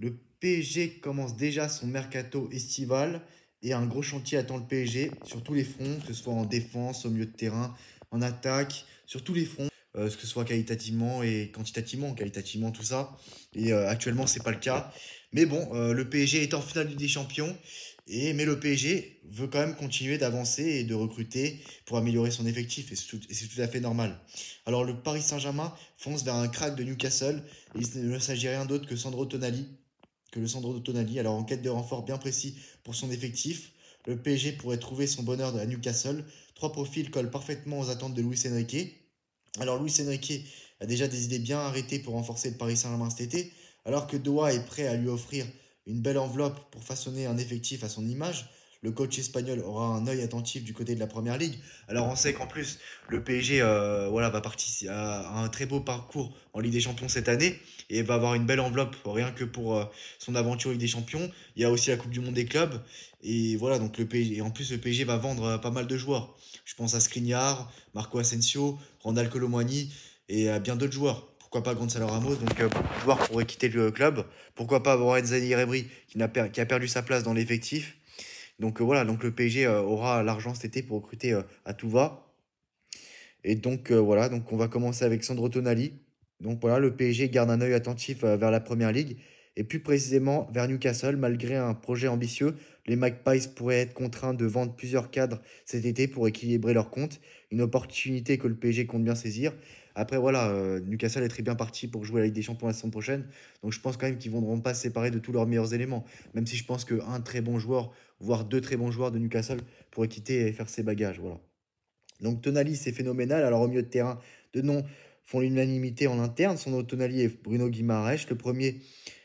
Le PSG commence déjà son mercato estival et un gros chantier attend le PSG sur tous les fronts, que ce soit en défense, au milieu de terrain, en attaque, sur tous les fronts, que ce soit qualitativement et quantitativement, qualitativement tout ça. Et actuellement, c'est pas le cas. Mais bon, le PSG est en finale du des Champions. Mais le PSG veut quand même continuer d'avancer et de recruter pour améliorer son effectif. Et c'est tout à fait normal. Alors le Paris Saint-Germain fonce vers un crack de Newcastle. Il ne s'agit rien d'autre que le Sandro Tonali. Alors en quête de renfort bien précis pour son effectif, le PSG pourrait trouver son bonheur à Newcastle. Trois profils collent parfaitement aux attentes de Luis Enrique. Alors Luis Enrique a déjà des idées bien arrêtées pour renforcer le Paris Saint-Germain cet été, alors que Doha est prêt à lui offrir une belle enveloppe pour façonner un effectif à son image. Le coach espagnol aura un œil attentif du côté de la Première Ligue. Alors on sait qu'en plus le PSG voilà, va participer à un très beau parcours en Ligue des Champions cette année et va avoir une belle enveloppe rien que pour son aventure Ligue des Champions. Il y a aussi la Coupe du Monde des clubs et voilà donc le PSG et en plus le PSG va vendre pas mal de joueurs. Je pense à Skriniar, Marco Asensio, Randal Colomwani et à bien d'autres joueurs. Pourquoi pas Gonzalo Ramos, donc joueur pourrait quitter le club. Pourquoi pas avoir Enzani Rebri qui a perdu sa place dans l'effectif. Donc voilà, donc le PSG aura l'argent cet été pour recruter à tout va. Et donc voilà, donc on va commencer avec Sandro Tonali. Donc voilà, le PSG garde un œil attentif vers la Première Ligue et plus précisément vers Newcastle. Malgré un projet ambitieux, les Magpies pourraient être contraints de vendre plusieurs cadres cet été pour équilibrer leurs comptes. Une opportunité que le PSG compte bien saisir. Après voilà, Newcastle est très bien parti pour jouer la Ligue des Champions la saison prochaine. Donc je pense quand même qu'ils ne vont pas se séparer de tous leurs meilleurs éléments. Même si je pense qu'un très bon joueur, voire deux très bons joueurs de Newcastle pourraient quitter et faire ses bagages. Voilà. Donc Tonali, c'est phénoménal. Alors au milieu de terrain, deux noms font l'unanimité en interne. Son autre Tonali est Bruno Guimaraes. Le premier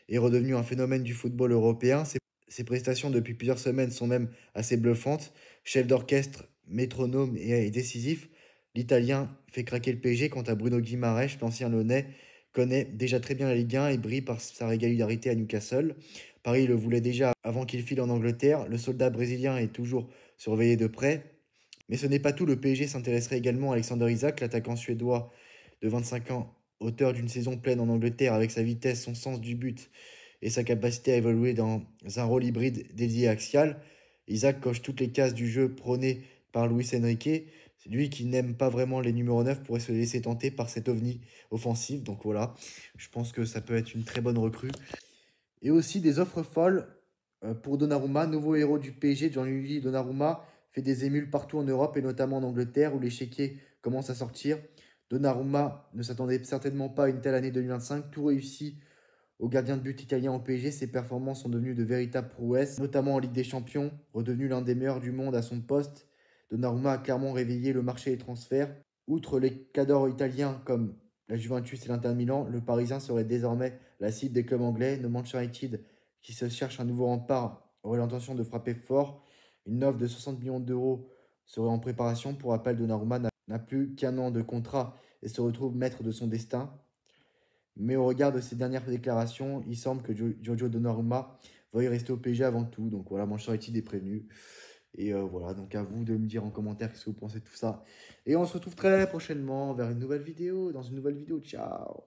est redevenu un phénomène du football européen. Ses prestations depuis plusieurs semaines sont même assez bluffantes. Chef d'orchestre, métronome et décisif, l'Italien fait craquer le PSG. Quant à Bruno Guimaraes, l'ancien Lyonnais, connaît déjà très bien la Ligue 1 et brille par sa régularité à Newcastle. Paris le voulait déjà avant qu'il file en Angleterre. Le soldat brésilien est toujours surveillé de près. Mais ce n'est pas tout, le PSG s'intéresserait également à Alexander Isak, l'attaquant suédois de 25 ans, auteur d'une saison pleine en Angleterre avec sa vitesse, son sens du but et sa capacité à évoluer dans un rôle hybride dédié axial. Isak coche toutes les cases du jeu prôné par Luis Enrique. C'est lui qui n'aime pas vraiment les numéros 9 pourrait se laisser tenter par cet ovni offensif. Donc voilà, je pense que ça peut être une très bonne recrue. Et aussi des offres folles pour Donnarumma, nouveau héros du PSG. Gianluigi Donnarumma fait des émules partout en Europe et notamment en Angleterre où les chéquiers commencent à sortir. Donnarumma ne s'attendait certainement pas à une telle année 2025. Tout réussi au gardien de but italien au PSG. Ses performances sont devenues de véritables prouesses, notamment en Ligue des Champions. Redevenu l'un des meilleurs du monde à son poste, Donnarumma a clairement réveillé le marché des transferts. Outre les cadors italiens comme la Juventus et l'Inter Milan, le Parisien serait désormais la cible des clubs anglais. Le Manchester United, qui se cherche un nouveau rempart, aurait l'intention de frapper fort. Une offre de 60 millions d'euros serait en préparation. Pour rappel, Donnarumma n'a plus qu'un an de contrat et se retrouve maître de son destin. Mais au regard de ses dernières déclarations, il semble que Giorgio Donnarumma veuille rester au PSG avant tout. Donc voilà, Manchester United est prévenu. Et voilà, donc à vous de me dire en commentaire ce que vous pensez de tout ça. Et on se retrouve très prochainement vers une nouvelle vidéo, dans une nouvelle vidéo. Ciao!